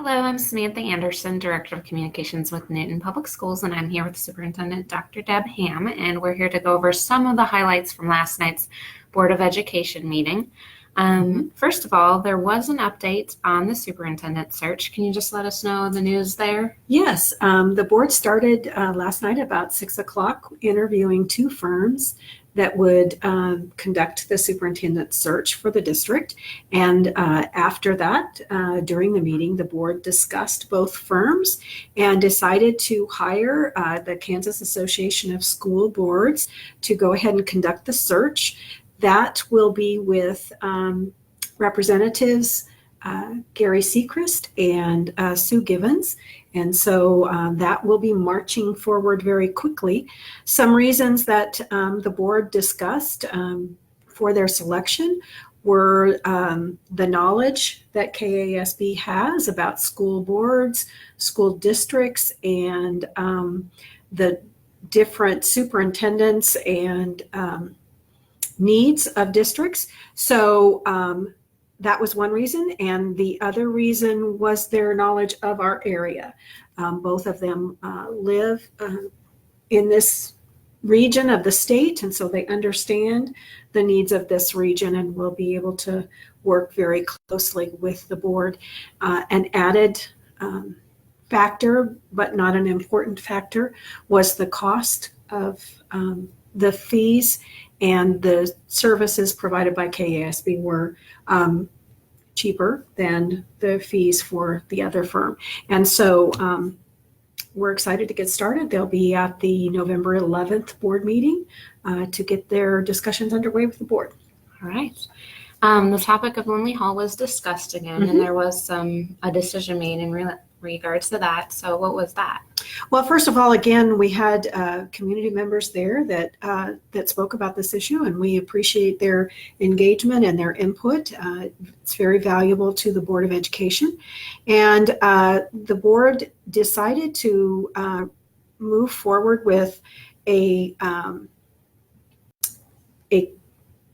Hello, I'm Samantha Anderson, Director of Communications with Newton Public Schools, and I'm here with Superintendent Dr. Deb Ham, and we're here to go over some of the highlights from last night's Board of Education meeting. First of all, there was an update on the superintendent search. Can you just let us know the news there? Yes, the board started last night about 6 o'clock interviewing two firms that would conduct the superintendent search for the district. And after that, during the meeting, the board discussed both firms and decided to hire the Kansas Association of School Boards to go ahead and conduct the search. That will be with Representatives Gary Sechrist and Sue Givens. And so that will be marching forward very quickly. Some reasons that the board discussed for their selection were the knowledge that KASB has about school boards, school districts, and the different superintendents and needs of districts. So that was one reason, and the other reason was their knowledge of our area. Both of them live in this region of the state, and so they understand the needs of this region and will be able to work very closely with the board. An added factor, but not an important factor, was the cost of the fees and the services provided by KASB were cheaper than the fees for the other firm. And so we're excited to get started. They'll be at the November 11th board meeting to get their discussions underway with the board. All right. The topic of Lindley Hall was discussed again, and there was a decision made in regards to that. So what was that? Well, first of all, again, we had community members there that spoke about this issue, and we appreciate their engagement and their input. It's very valuable to the Board of Education. And the board decided to move forward with a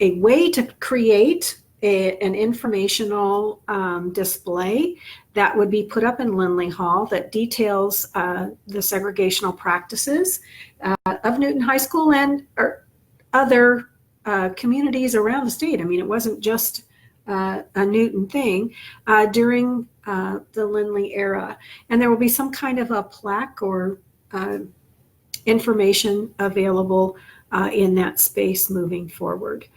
way to create an informational display that would be put up in Lindley Hall that details the segregational practices of Newton High School and other communities around the state. I mean, it wasn't just a Newton thing during the Lindley era. And there will be some kind of a plaque or information available in that space moving forward.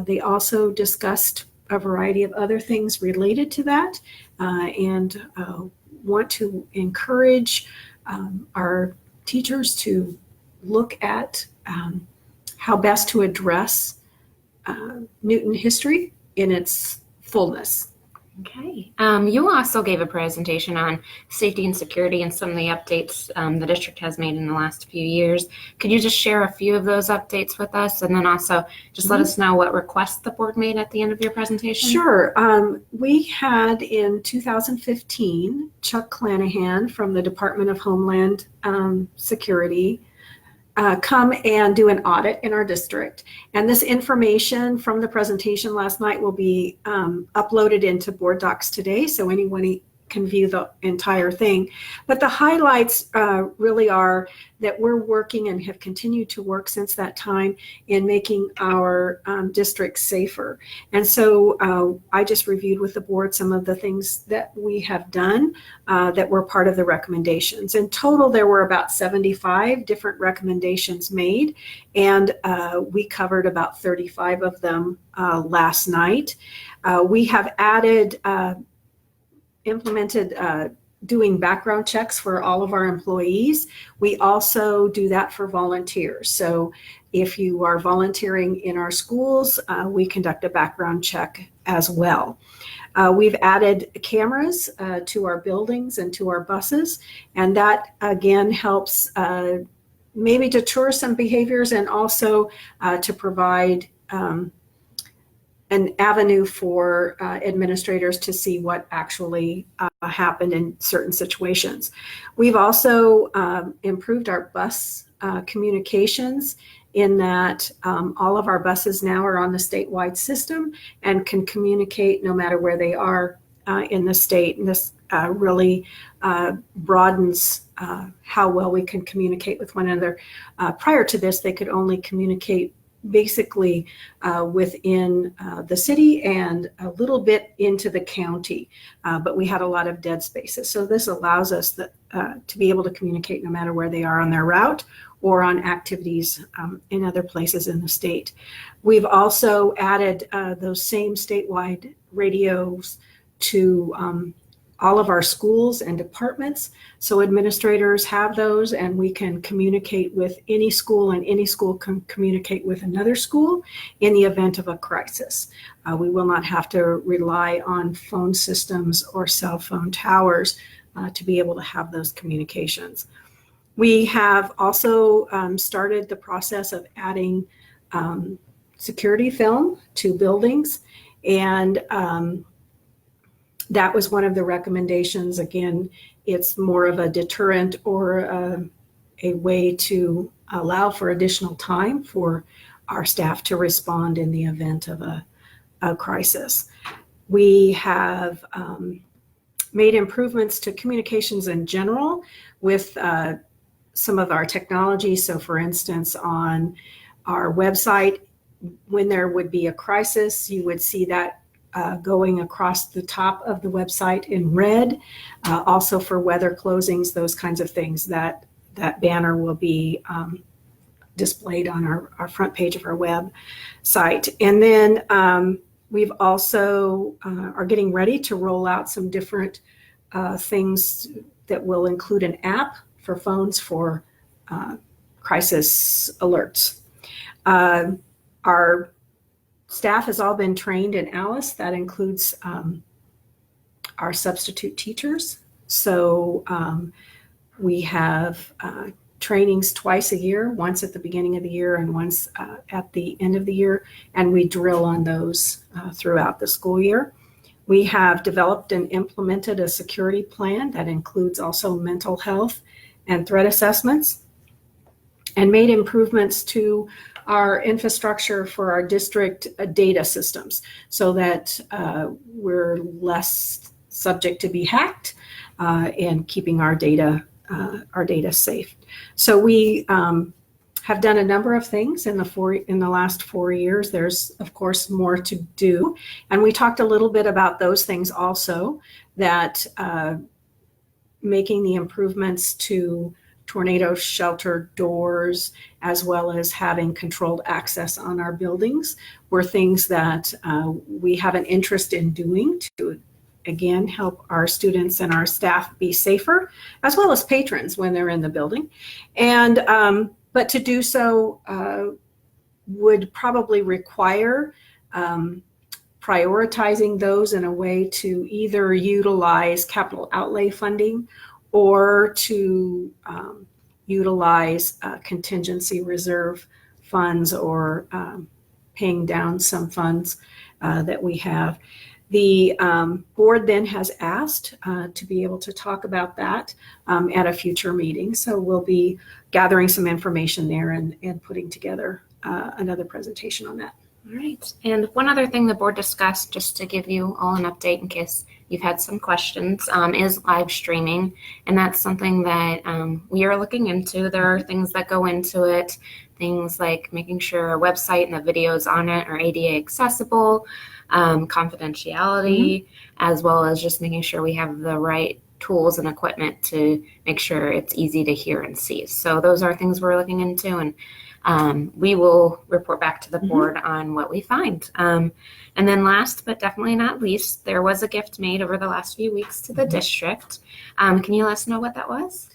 They also discussed a variety of other things related to that and want to encourage our teachers to look at how best to address Newton history in its fullness. Okay. You also gave a presentation on safety and security and some of the updates the district has made in the last few years. Could you just share a few of those updates with us, and then also just let us know what requests the board made at the end of your presentation? Sure. We had in 2015 Chuck Clanahan from the Department of Homeland Security come and do an audit in our district. And this information from the presentation last night will be uploaded into board docs today, so anyone can view the entire thing. But the highlights really are that we're working and have continued to work since that time in making our district safer. And so I just reviewed with the board some of the things that we have done that were part of the recommendations. In total, there were about 75 different recommendations made, and we covered about 35 of them last night. We have implemented doing background checks for all of our employees. We also do that for volunteers. So if you are volunteering in our schools, we conduct a background check as well. We've added cameras to our buildings and to our buses, and that again helps maybe deter some behaviors and also to provide an avenue for administrators to see what actually happened in certain situations. We've also improved our bus communications in that all of our buses now are on the statewide system and can communicate no matter where they are in the state. And this really broadens how well we can communicate with one another. Prior to this, they could only communicate basically within the city and a little bit into the county, but we had a lot of dead spaces. So this allows us to be able to communicate no matter where they are on their route or on activities in other places in the state. We've also added those same statewide radios to all of our schools and departments. So administrators have those, and we can communicate with any school, and any school can communicate with another school in the event of a crisis. We will not have to rely on phone systems or cell phone towers to be able to have those communications. We have also started the process of adding security film to buildings, and that was one of the recommendations. Again, it's more of a deterrent or a way to allow for additional time for our staff to respond in the event of a crisis. We have made improvements to communications in general with some of our technology. So for instance, on our website, when there would be a crisis, you would see that going across the top of the website in red. Also for weather closings, those kinds of things, that banner will be displayed on our front page of our website. And then we've also are getting ready to roll out some different things that will include an app for phones for crisis alerts. Our staff has all been trained in ALICE. That includes our substitute teachers. So we have trainings twice a year, once at the beginning of the year and once at the end of the year, and we drill on those throughout the school year. We have developed and implemented a security plan that includes also mental health and threat assessments, and made improvements to our infrastructure for our district data systems so that we're less subject to be hacked and keeping our data safe. So we have done a number of things in the last 4 years. There's of course more to do, and we talked a little bit about those things also, that making the improvements to tornado shelter doors, as well as having controlled access on our buildings, were things that we have an interest in doing to, again, help our students and our staff be safer, as well as patrons when they're in the building. And but to do so would probably require prioritizing those in a way to either utilize capital outlay funding or to utilize contingency reserve funds, or paying down some funds that we have. The board then has asked to be able to talk about that at a future meeting. So we'll be gathering some information there and putting together another presentation on that. All right. And one other thing the board discussed, just to give you all an update in case you've had some questions, is live streaming. And that's something that we are looking into. There are things that go into it, things like making sure our website and the videos on it are ADA accessible, confidentiality, as well as just making sure we have the right tools and equipment to make sure it's easy to hear and see. So those are things we're looking into, and we will report back to the board on what we find. And then last but definitely not least, there was a gift made over the last few weeks to the district. Can you let us know what that was?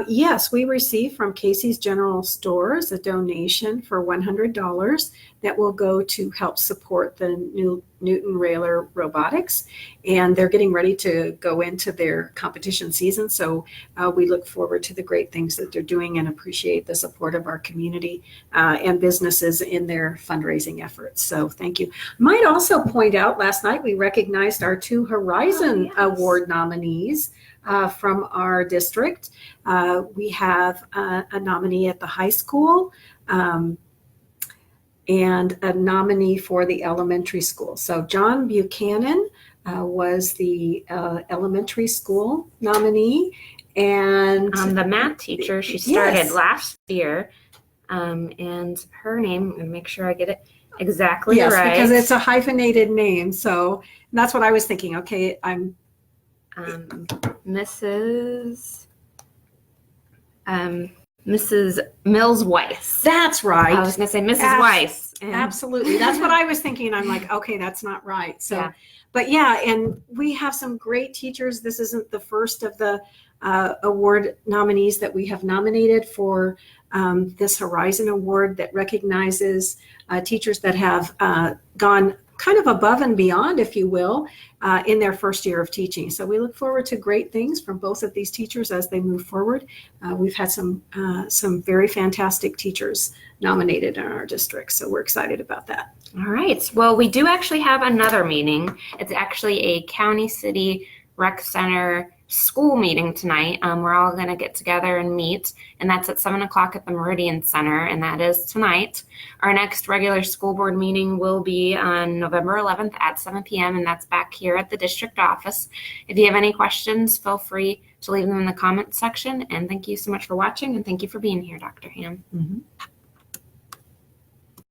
Yes, we received from Casey's General Stores a donation for $100 that will go to help support the new Newton Railer Robotics, and they're getting ready to go into their competition season. So we look forward to the great things that they're doing and appreciate the support of our community and businesses in their fundraising efforts. So thank you. Might also point out, last night we recognized our 2 Horizon Award nominees from our district. We have a nominee at the high school and a nominee for the elementary school. So John Buchanan was the elementary school nominee. And the math teacher, she started Yes. last year, and her name, and make sure I get it exactly yes, right. because it's a hyphenated name. So that's what I was thinking. Okay, Mrs. Mills Weiss. That's right. I was going to say Mrs. Weiss. Absolutely. That's what I was thinking. I'm like, okay, that's not right. So, Yeah. But yeah, and we have some great teachers. This isn't the first of the award nominees that we have nominated for this Horizon Award that recognizes teachers that have gone kind of above and beyond, if you will, in their first year of teaching. So we look forward to great things from both of these teachers as they move forward. We've had some very fantastic teachers nominated in our district, so we're excited about that. All right. Well, we do actually have another meeting. It's actually a county city rec center school meeting tonight. We're all going to get together and meet, and that's at 7 o'clock at the Meridian Center, and that is tonight. Our next regular school board meeting will be on November 11th at 7 p.m., and that's back here at the district office. If you have any questions, feel free to leave them in the comments section, and thank you so much for watching, and thank you for being here, Dr. Ham. Mm-hmm.